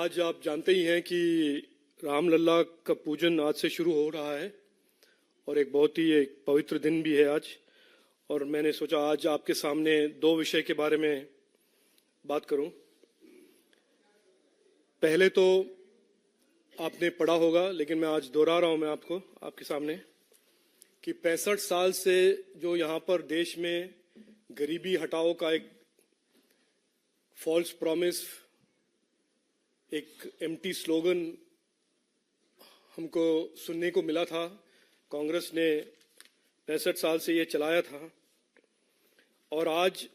आज आप जानते ही हैं कि रामलला का पूजन आज से शुरू हो रहा है और एक बहुत ही एक पवित्र दिन भी है आज। और मैंने सोचा आज आपके सामने दो विषय के बारे में बात करूं। पहले तो आपने पढ़ा होगा, लेकिन मैं आज दोहरा रहा हूं मैं आपके सामने कि 65 साल से जो यहाँ पर देश में गरीबी हटाओ का एक फॉल्स प्रॉमिस, एक एम्प्टी स्लोगन हमको सुनने को मिला था। कांग्रेस ने 65 साल से ये चलाया था और आज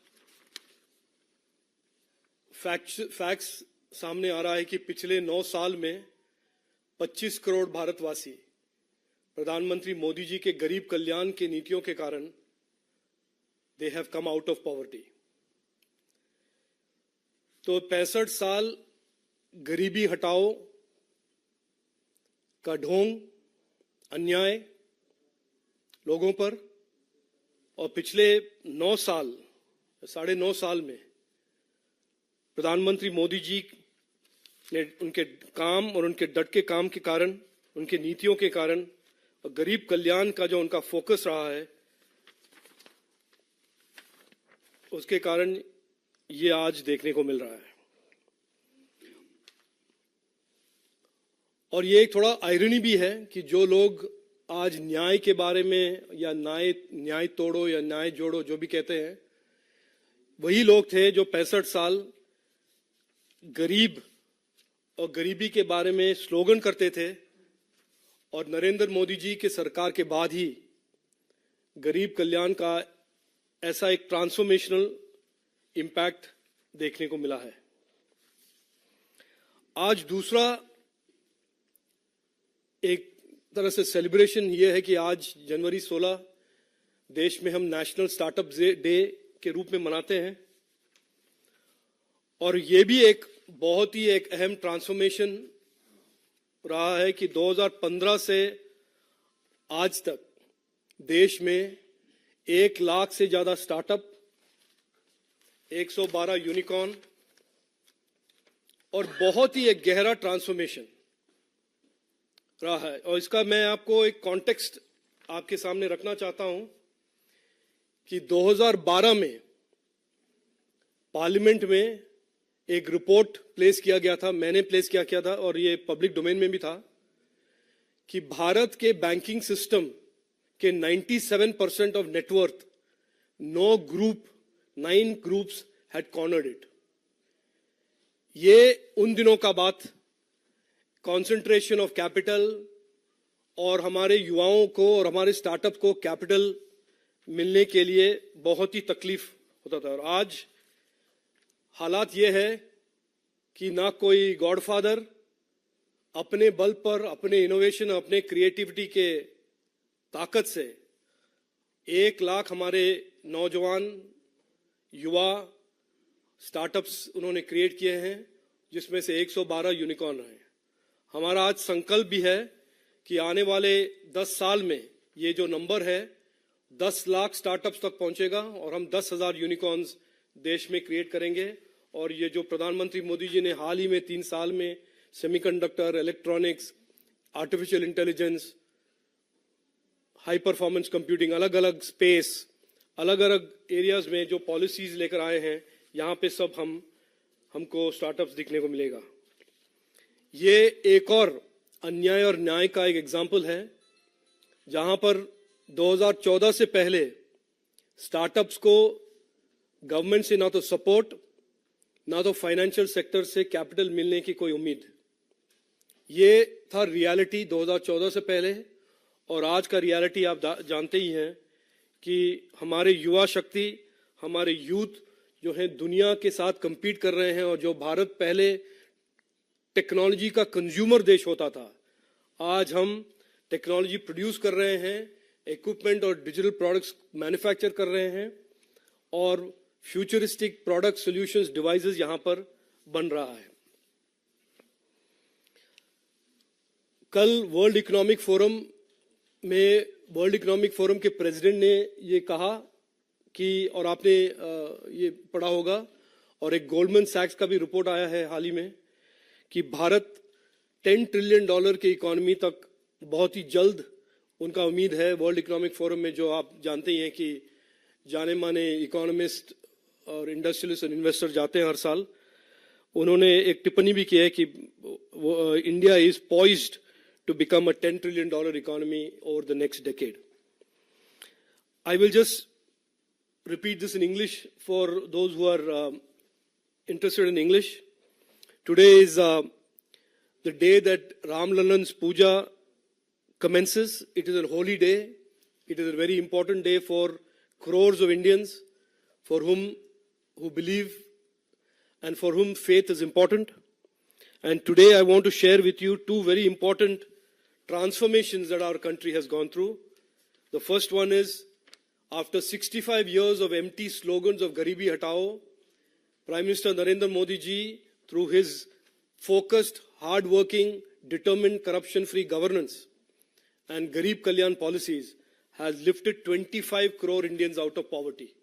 फैक्ट्स सामने आ रहा है कि पिछले 9 साल में 25 करोड़ भारतवासी प्रधानमंत्री मोदी जी के गरीब कल्याण की नीतियों के कारण they have come out of poverty. तो 65 साल गरीबी हटाओ का ढोंग, अन्याय लोगों पर, और पिछले 9 साल, 9.5 साल में प्रधानमंत्री मोदी जी ने उनके काम और उनके डट के काम के कारण, उनके नीतियों के कारण और गरीब कल्याण का जो उनका फोकस रहा है, उसके कारण ये आज देखने को मिल रहा है। और ये एक थोड़ा आयरनी भी है कि जो लोग आज न्याय के बारे में या न्याय तोड़ो या न्याय जोड़ो जो भी कहते हैं, वही लोग थे जो 65 साल गरीब और गरीबी के बारे में स्लोगन करते थे। और नरेंद्र मोदी जी के सरकार के बाद ही गरीब कल्याण का ऐसा एक ट्रांसफॉर्मेशनल इम्पैक्ट देखने को मिला है। आज दूसरा एक तरह से सेलिब्रेशन ये है कि आज जनवरी 16 देश में हम नेशनल स्टार्टअप डे के रूप में मनाते हैं। और ये भी एक बहुत ही एक अहम ट्रांसफॉर्मेशन रहा है कि 2015 से आज तक देश में 1 लाख से ज्यादा स्टार्टअप, 112 यूनिकॉर्न और बहुत ही एक गहरा ट्रांसफॉर्मेशन रहा है। और इसका मैं आपको एक कॉन्टेक्स्ट आपके सामने रखना चाहता हूं कि 2012 में पार्लियामेंट में एक रिपोर्ट प्लेस किया गया था, मैंने प्लेस किया था और ये पब्लिक डोमेन में भी था, कि भारत के बैंकिंग सिस्टम के 97% of net worth 9 groups had cornered it. ये उन दिनों का बात, कंसंट्रेशन ऑफ कैपिटल और हमारे युवाओं को और हमारे स्टार्टअप को कैपिटल मिलने के लिए बहुत ही तकलीफ होता था। और आज हालात ये है कि ना कोई गॉडफादर अपने बल पर, अपने इनोवेशन, अपने क्रिएटिविटी के ताकत से 1 लाख हमारे नौजवान युवा स्टार्टअप्स उन्होंने क्रिएट किए हैं, जिसमें से 112 यूनिकॉर्न हैं। हमारा आज संकल्प भी है कि आने वाले 10 साल में ये जो नंबर है 10 लाख स्टार्टअप्स तक पहुंचेगा और हम 10,000 यूनिकॉर्न्स देश में क्रिएट करेंगे। और ये जो प्रधानमंत्री मोदी जी ने हाल ही में 3 साल में semiconductor, electronics, artificial intelligence, high performance computing, अलग अलग स्पेस, अलग अलग एरियाज में जो पॉलिसीज लेकर आए हैं, यहाँ पे सब हमको स्टार्टअप्स दिखने को मिलेगा। ये एक और अन्याय और न्याय का एक एग्जाम्पल है, जहां पर 2014 से पहले स्टार्टअप्स को गवर्नमेंट से ना तो सपोर्ट, ना तो फाइनेंशियल सेक्टर से कैपिटल मिलने की कोई उम्मीद। ये था रियलिटी 2014 से पहले। और आज का रियलिटी आप जानते ही हैं कि हमारे युवा शक्ति, हमारे यूथ जो है दुनिया के साथ compete कर रहे हैं। और जो भारत पहले टेक्नोलॉजी का कंज्यूमर देश होता था, आज हम टेक्नोलॉजी प्रोड्यूस कर रहे हैं, इक्विपमेंट और डिजिटल प्रोडक्ट्स मैन्युफैक्चर कर रहे हैं और फ्यूचरिस्टिक प्रोडक्ट सॉल्यूशंस, डिवाइसेस यहां पर बन रहा है। कल वर्ल्ड इकोनॉमिक फोरम के प्रेसिडेंट ने ये कहा कि, और आपने ये पढ़ा होगा, और एक गोल्डमैन सैक्स का भी रिपोर्ट आया है हाल ही में, कि भारत $10 ट्रिलियन की इकोनॉमी तक बहुत ही जल्द उनका उम्मीद है। वर्ल्ड इकोनॉमिक फोरम में जो आप जानते ही हैं कि जाने माने इकोनॉमिस्ट और इंडस्ट्रियलिस्ट और इन्वेस्टर जाते हैं हर साल, उन्होंने एक टिप्पणी भी की है कि India is poised to become a $10 trillion economy over the next decade. I will just repeat this in English for those who are interested in English. Today is the day that Ram Lalan's puja commences. It is a holy day. It is a very important day for crores of Indians who believe and for whom faith is important. And today I want to share with you two very important transformations that our country has gone through. The first one is, after 65 years of empty slogans of Garibi Hatao, Prime Minister Narendra Modi ji, through his focused, hard-working, determined, corruption-free governance and Garib Kalyan policies, has lifted 25 crore Indians out of poverty.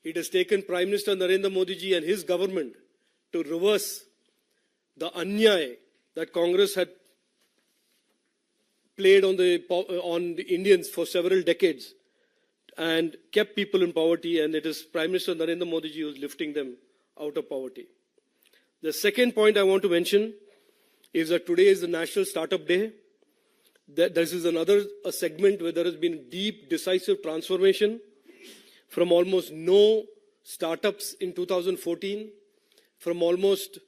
It has taken Prime Minister Narendra Modi ji and his government to reverse the anyay that Congress had played on the Indians for several decades and kept people in poverty, and it is Prime Minister Narendra Modi ji who is lifting them out of poverty. The second point I want to mention is that today is the National Startup Day. This is another segment where there has been deep, decisive transformation from almost no startups in 2014, from almost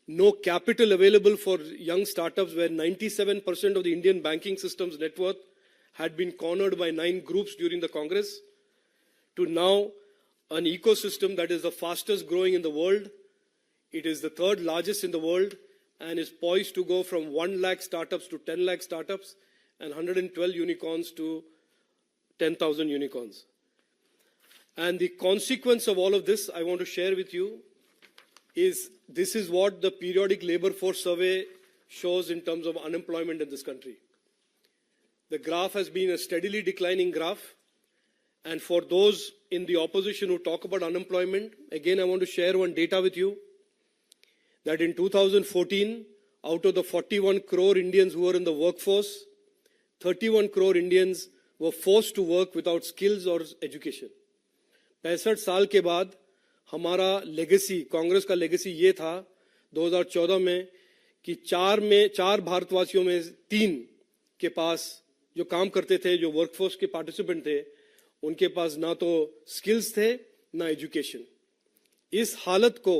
no capital available for young startups, where 97% of the Indian banking system's net worth had been cornered by 9 groups during the Congress, to now an ecosystem that is the fastest growing in the world. It is the third largest in the world and is poised to go from 1 lakh startups to 10 lakh startups and 112 unicorns to 10,000 unicorns. And the consequence of all of this I want to share with you is this is what the periodic labor force survey shows in terms of unemployment in this country. The graph has been a steadily declining graph. And for those in the opposition who talk about unemployment, again I want to share one data with you, that in 2014, out of the 41 crore Indians who were in the workforce, 31 crore Indians were forced to work without skills or education. 65 साल के बाद हमारा legacy, Congress का legacy ये था 2014 में कि 4 भारतवासियों में 3 के पास जो काम करते थे, जो वर्कफोर्स के पार्टिसिपेंट थे, उनके पास ना तो स्किल्स थे ना एजुकेशन. इस हालत को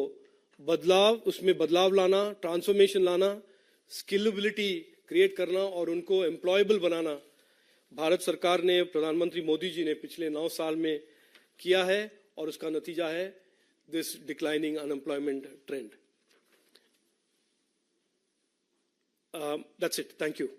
उसमें बदलाव लाना, ट्रांसफॉर्मेशन लाना, स्किलेबिलिटी क्रिएट करना और उनको एम्प्लॉयबल बनाना भारत सरकार ने, प्रधानमंत्री मोदी जी ने पिछले 9 साल में किया है और उसका नतीजा है this declining unemployment trend. That's it. Thank you.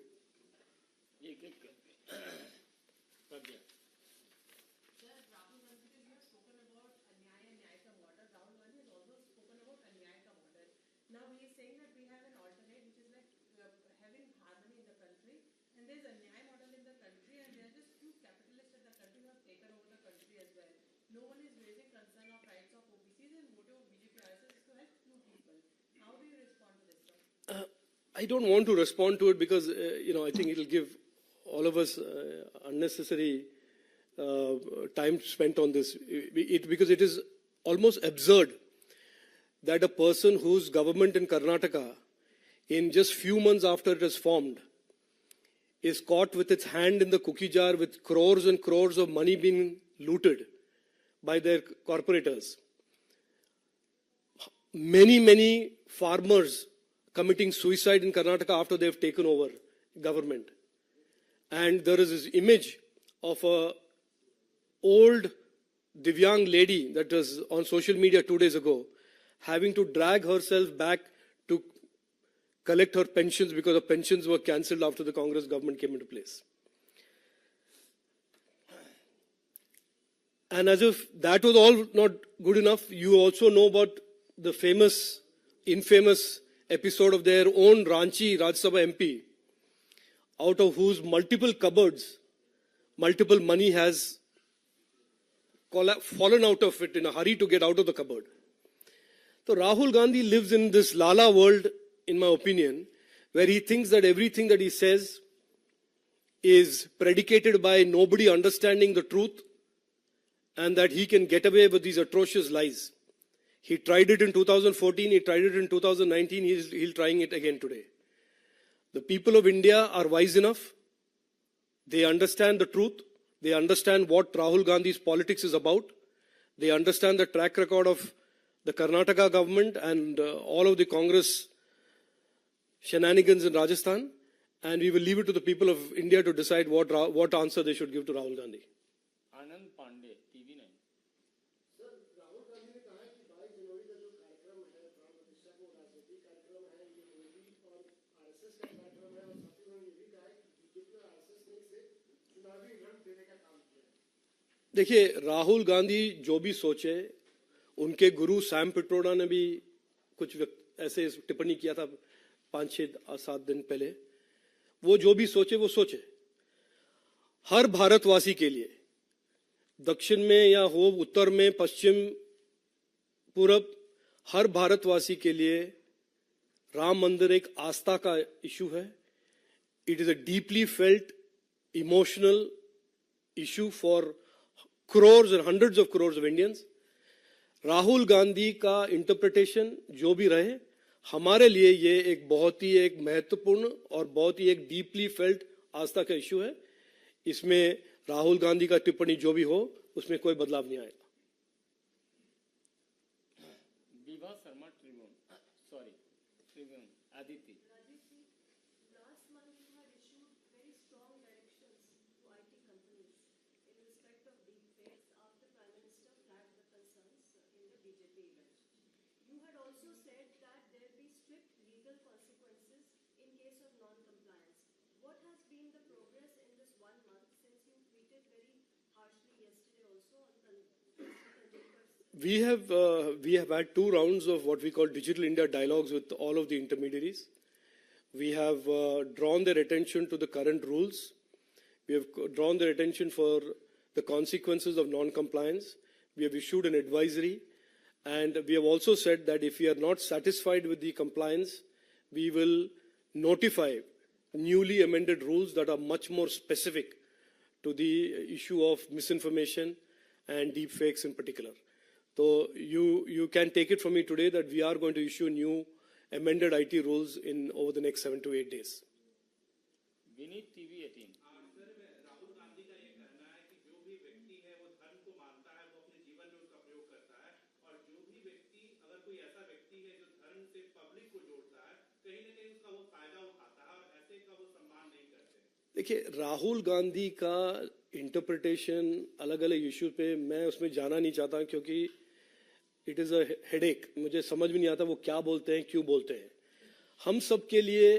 Now he is saying that we have an alternate, which is like having harmony in the country, and there's a Nyay model in the country, and there are just few capitalists in the country who have taken over the country as well. No one is raising concern of rights of OBCs, and motive of BJP is to help few people. How do you respond to this, sir? I don't want to respond to it because I think it will give all of us unnecessary time spent on this. Because it is almost absurd that a person whose government in Karnataka, in just few months after it is formed, is caught with its hand in the cookie jar with crores and crores of money being looted by their corporators. Many farmers committing suicide in Karnataka after they have taken over government. And there is this image of a old Divyang lady that was on social media 2 days ago, having to drag herself back to collect her pensions because her pensions were cancelled after the Congress government came into place. And as if that was all not good enough, you also know about the infamous episode of their own Ranchi Rajya Sabha MP, out of whose multiple cupboards, multiple money has fallen out of it in a hurry to get out of the cupboard. So Rahul Gandhi lives in this Lala world, in my opinion, where he thinks that everything that he says is predicated by nobody understanding the truth and that he can get away with these atrocious lies. He tried it in 2014, he tried it in 2019, he's trying it again today. The people of India are wise enough. They understand the truth. They understand what Rahul Gandhi's politics is about. They understand the track record of the Karnataka government and all of the Congress shenanigans in Rajasthan. And we will leave it to the people of India to decide what answer they should give to Rahul Gandhi. Anand Pandey TV 9 sir Rahul Gandhi ने कहा है कि 22 जनवरी का जो कार्यक्रम है प्राण प्रतिष्ठा को राजनीतिक कार्यक्रम है ये मोदी और आरएसएस का कार्यक्रम है और साथ ही उन्होंने ये भी कहा है कि बीजेपी और आरएसएस ने इसे चुनावी रण देने का काम किया है। देखिए, राहुल गांधी जो भी सोचे, उनके गुरु सैम पिट्रोडा ने भी कुछ ऐसे टिप्पणी किया था 5-6-7 दिन पहले। वो जो भी सोचे वो सोचे। हर भारतवासी के लिए, दक्षिण में या हो उत्तर में, पश्चिम, पूरब, हर भारतवासी के लिए राम मंदिर एक आस्था का इशू है. It is a deeply felt emotional issue for crores and hundreds of crores of Indians. Rahul Gandhi का इंटरप्रिटेशन जो भी रहे, हमारे लिए ये एक बहुत ही एक महत्वपूर्ण और बहुत ही एक डीपली फेल्ट आस्था का इशू है. इसमें राहुल गांधी का टिप्पणी जो भी हो, उसमें कोई बदलाव नहीं आएगा. Vibha Sharma Tribune Aditya. Last month you had issued very strong directions to IT companies in respect of deepfakes after Prime Minister flagged the concerns in the BJP event. You had also said that there be strict legal consequences in case of non-compliance. What has been the progress in this 1 month since you tweeted very harshly yesterday also on We have had 2 rounds of what we call Digital India dialogues with all of the intermediaries. We have drawn their attention to the current rules. We have drawn their attention for the consequences of non-compliance. We have issued an advisory, and we have also said that if we are not satisfied with the compliance, we will notify newly amended rules that are much more specific to the issue of misinformation and deepfakes in particular. So you can take it from me today that we are going to issue new amended IT rules in over the next 7 to 8 days. Vineet TV 18. Rahul Gandhi का ये कहना है कि जो भी व्यक्ति है वो धर्म को मानता है, वो अपने जीवन में उसका प्रयोग करता है, और जो भी व्यक्ति, अगर कोई ऐसा व्यक्ति है जो धर्म से पब्लिक को जोड़ता है, कहीं ना कहीं उसका वो फायदा उठाता है और ऐसे का वो सम्मान नहीं करते. देखिए, राहुल गांधी का इंटरप्रिटेशन अलग अलग इश्यू पे मैं उसमें जाना नहीं चाहता, क्योंकि इट इज अ हेडेक. मुझे समझ में नहीं आता वो क्या बोलते हैं, क्यों बोलते हैं. हम सब के लिए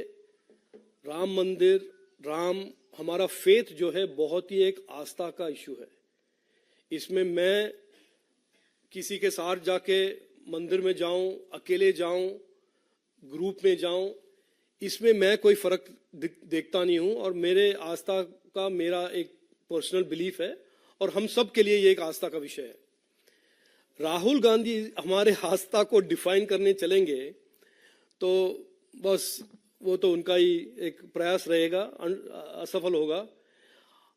राम मंदिर, राम, हमारा फेथ जो है बहुत ही एक आस्था का इशू है. इसमें मैं किसी के साथ जाके मंदिर में जाऊं, अकेले जाऊं, ग्रुप में जाऊं, इसमें मैं कोई फर्क देखता नहीं हूं. और मेरे आस्था का मेरा एक पर्सनल बिलीफ है, और हम सब के लिए ये एक आस्था का विषय है. राहुल गांधी हमारे आस्था को डिफाइन करने चलेंगे तो बस वो तो उनका ही एक प्रयास रहेगा, असफल होगा.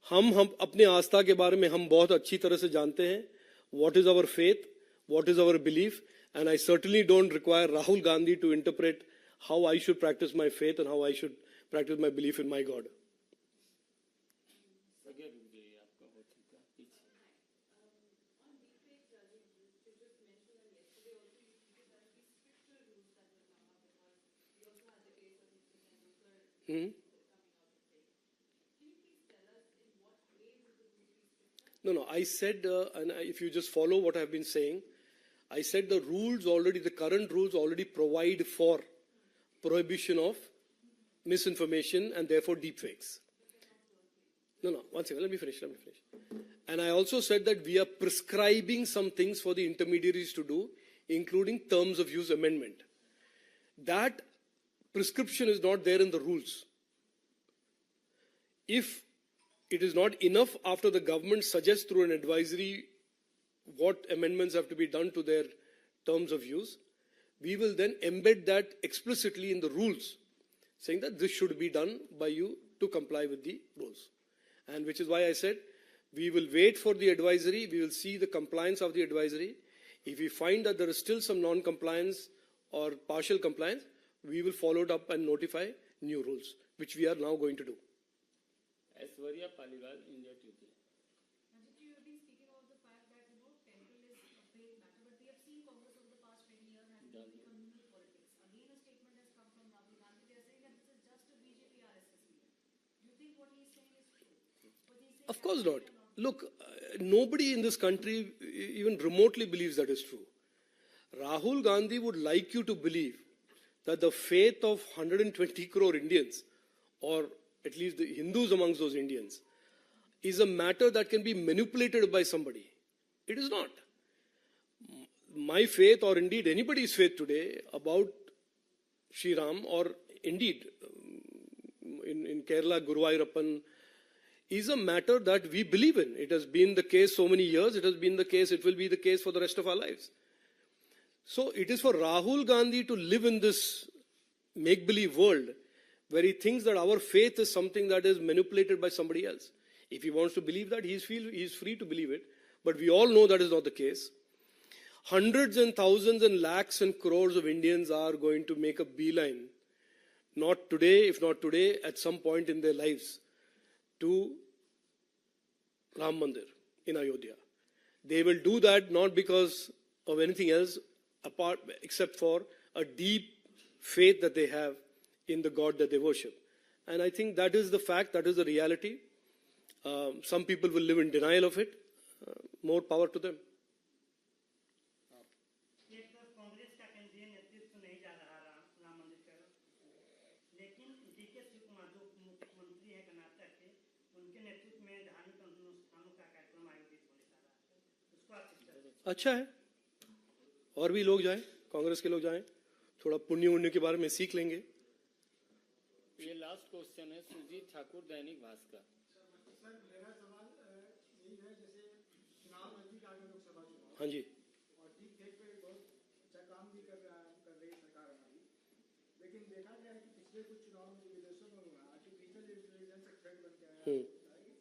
हम अपने आस्था के बारे में हम बहुत अच्छी तरह से जानते हैं. What is our faith, what is our belief, and I certainly don't require Rahul Gandhi to interpret how I should practise my faith and how I should practise my belief in my God. No, I said, and if you just follow what I've been saying, I said the current rules already provide for prohibition of misinformation and therefore deepfakes. No, one second, let me finish. And I also said that we are prescribing some things for the intermediaries to do, including terms of use amendment. That prescription is not there in the rules. If it is not enough after the government suggests through an advisory what amendments have to be done to their terms of use, we will then embed that explicitly in the rules, saying that this should be done by you to comply with the rules. And which is why I said, we will wait for the advisory, we will see the compliance of the advisory. If we find that there is still some non-compliance or partial compliance, we will follow it up and notify new rules, which we are now going to do. Aishwarya Paliwal, India today. Rajeev, you have been speaking about the fact that, temple is a big matter, but we have seen Congress over the past 20 years has been very communal politics. Again, a statement has come from Rahul Gandhi. They are saying that this is just a BJP RSS meeting. Do you think what he is saying is true? What he is saying Of course not. Look, nobody in this country even remotely believes that is true. Rahul Gandhi would like you to believe that the faith of 120 crore Indians, or at least the Hindus amongst those Indians, is a matter that can be manipulated by somebody. It is not. My faith, or indeed anybody's faith today about Sri Ram, or indeed in Kerala, Guruvayurappan, is a matter that we believe in. It has been the case so many years, it has been the case, it will be the case for the rest of our lives. So it is for Rahul Gandhi to live in this make-believe world where he thinks that our faith is something that is manipulated by somebody else. If he wants to believe that, he is free to believe it. But we all know that is not the case. Hundreds and thousands and lakhs and crores of Indians are going to make a beeline, not today, if not today, at some point in their lives, to Ram Mandir in Ayodhya. They will do that not because of anything else except for a deep faith that they have in the God that they worship. And I think that is the fact, that is the reality. Some people will live in denial of it. More power to them. एक तरफ कांग्रेस का केंद्रीय नेतृत्व नहीं जा रहा राम मंदिर पर, लेकिन डीके शिव कुमार जो मुख्यमंत्री है कर्नाटक के, उनके नेतृत्व में धार्मिक अनुष्ठानों का कार्यक्रम आयोजित होने जा रहा है। उसको आप किस तरह? अच्छा है, और भी लोग जाएं, कांग्रेस के लोग जाएं, थोड़ा पुण्य उण्य के बारे में सीख लेंगे। ये लास्ट क्वेश्चन है सुजीत ठाकुर, दैनिक भास्कर। सर, मेरा सवाल यही है, जैसे चुनाव नजदीक आ गए, लोकसभा चुनाव, हाँ जी, और डीप फेक पे बहुत अच्छा काम भी कर रही है सरकार हमारी, लेकिन देखा गया है कि पिछले कुछ चुनाव में विदेशों में हुआ, आर्टिफिशियल इंटेलिजेंस एक थ्रेट बन के आया है,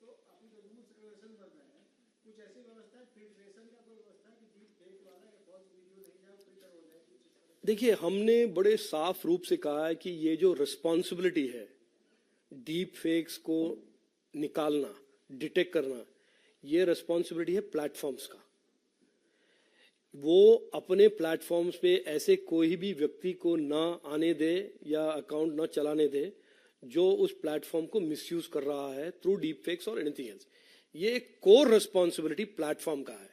तो अभी जो रूल्स रेगुलेशन बन रहे हैं, कुछ ऐसी व्यवस्था है, फिल्ट्रेशन का कोई व्यवस्था है कि डीप फेक वाला या फॉल्स वीडियो नहीं जाए, फिल्टर हो जाए कुछ? देखिए, हमने बड़े साफ रूप से कहा है कि ये जो रिस्पॉन्सिबिलिटी है डीप फेक्स को निकालना, डिटेक्ट करना, ये रिस्पॉन्सिबिलिटी है प्लेटफॉर्म्स का। वो अपने प्लेटफॉर्म्स पे ऐसे कोई भी व्यक्ति को ना आने दे या अकाउंट ना चलाने दे जो उस प्लेटफॉर्म को मिसयूज कर रहा है थ्रू डीप फेक्स और एनीथिंग एल्स। ये कोर रिस्पॉन्सिबिलिटी प्लेटफॉर्म का है,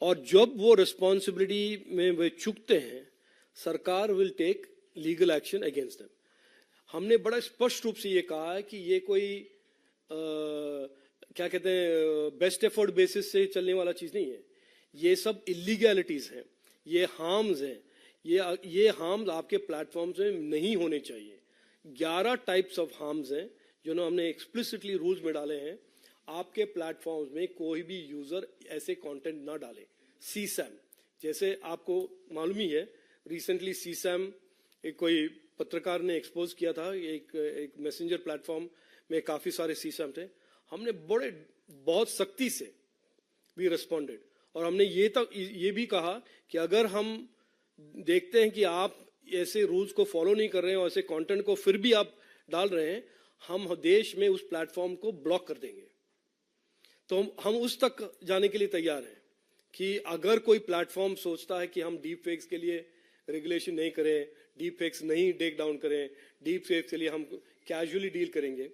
और जब वो रिस्पॉन्सिबिलिटी में वे चूकते हैं, सरकार will take legal action against them. हमने बड़ा स्पष्ट रूप से ये कहा है कि ये कोई क्या कहते हैं, बेस्ट एफर्ट बेसिस से चलने वाला चीज नहीं है। ये सब इलीगैलिटीज हैं, ये हार्म्स हैं, ये हार्म्स आपके प्लेटफॉर्म्स में नहीं होने चाहिए। 11 टाइप्स ऑफ हार्म्स हैं जो हमने एक्सप्लिसिटली रूल्स में डाले हैं। आपके प्लेटफॉर्म्स में कोई भी यूजर ऐसे कंटेंट ना डाले। सीसैम, जैसे आपको मालूम ही है, रिसेंटली सीसैम एक कोई पत्रकार ने एक्सपोज किया था, एक मैसेंजर प्लेटफॉर्म में काफी सारे सीसैम थे। हमने बहुत सख्ती से भी रिस्पॉन्डेड, और हमने ये भी कहा कि अगर हम देखते हैं कि आप ऐसे रूल्स को फॉलो नहीं कर रहे हैं और ऐसे कंटेंट को फिर भी आप डाल रहे हैं, हम देश में उस प्लेटफॉर्म को ब्लॉक कर देंगे। तो हम उस तक जाने के लिए तैयार हैं कि अगर कोई प्लेटफॉर्म सोचता है कि हम डीप फेक्स के लिए रेगुलेशन नहीं करें, डीप फेक्स नहीं टेक डाउन करें, डीप फेक्स के लिए हम कैजुअली डील करेंगे,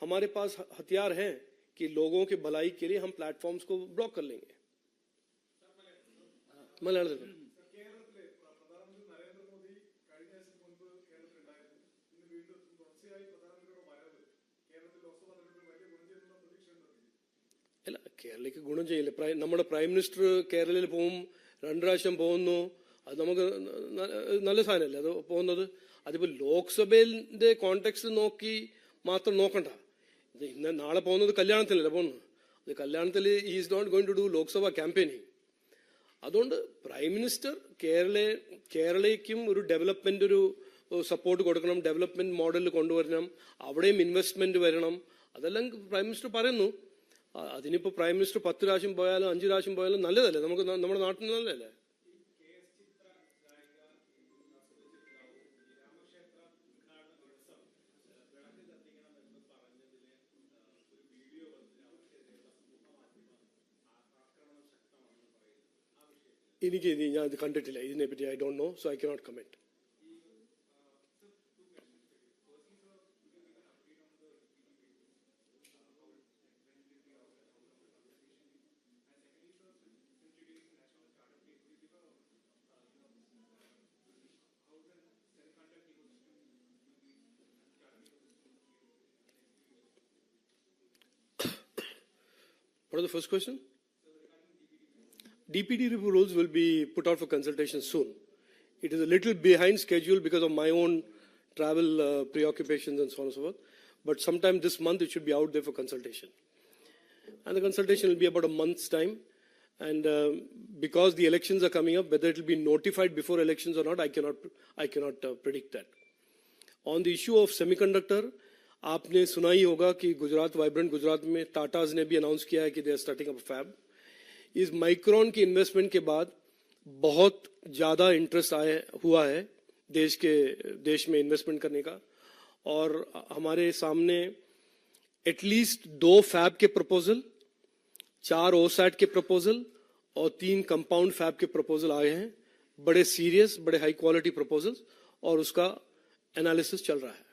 हमारे पास हथियार हैं कि लोगों के भलाई के लिए हम प्लेटफॉर्म्स को ब्लॉक कर लेंगे। मलयालम അല്ല, കേരളയ്ക്ക് ഗുണം ചെയ്യില്ല. നമ്മുടെ പ്രൈം മിനിസ്റ്റർ കേരളയിൽ പോവും, 2 പ്രാവശ്യം പോകുന്നു, അത് നമുക്ക് നല്ല സാധനമല്ലേ അത് പോകുന്നത്. അതിപ്പോ ലോക്സഭയിലെ കോണ്ടെക്സ്റ്റ് നോക്കി മാത്രം നോക്കണ്ട. ഇന്ന് നാളെ പോകുന്നത് കല്യാണത്തിനല്ലേ പോകുന്നത്. അത് കല്യാണത്തിൽ is not going to do Lok Sabha campaigning. അതുകൊണ്ട് പ്രൈം മിനിസ്റ്റർ കേരളയ്ക്കും ഒരു ഡെവലപ്മെന്റ് ഒരു സപ്പോർട്ട് കൊടുക്കണം, ഡെവലപ്മെന്റ് മോഡൽ കൊണ്ടുവരണം, അവിടെയും ഇൻവെസ്റ്റ്മെന്റ് വരണം, അതെല്ലാം പ്രൈം മിനിസ്റ്റർ പറയുന്നു. അതിനിപ്പോ പ്രൈം മിനിസ്റ്റർ 10 പ്രാവശ്യം പോയാലും 5 പ്രാവശ്യം പോയാലും നല്ലതല്ലേ, നമുക്ക് നമ്മുടെ നാട്ടിൽ നല്ലതല്ലേ. ഞാൻ ഇത് കണ്ടിട്ടില്ല, ഇതിനെപ്പറ്റി I don't know, so I cannot comment. What is the first question? DPD rules will be put out for consultation soon. It is a little behind schedule because of my own travel preoccupations and so on and so forth. But sometime this month it should be out there for consultation. And the consultation will be about a month's time. And because the elections are coming up, whether it will be notified before elections or not, I cannot predict that. On the issue of semiconductor, आपने सुना ही होगा कि Gujarat vibrant Gujarat में Tatas ने भी announce किया है कि they are starting up fab. इस माइक्रोन की इन्वेस्टमेंट के बाद बहुत ज्यादा इंटरेस्ट हुआ है देश में इन्वेस्टमेंट करने का, और हमारे सामने एटलीस्ट 2 फैब के प्रपोजल, 4 ओसैट के प्रपोजल और 3 कंपाउंड फैब के प्रपोजल आए हैं. बड़े सीरियस, बड़े हाई क्वालिटी प्रपोजल्स, और उसका एनालिसिस चल रहा है.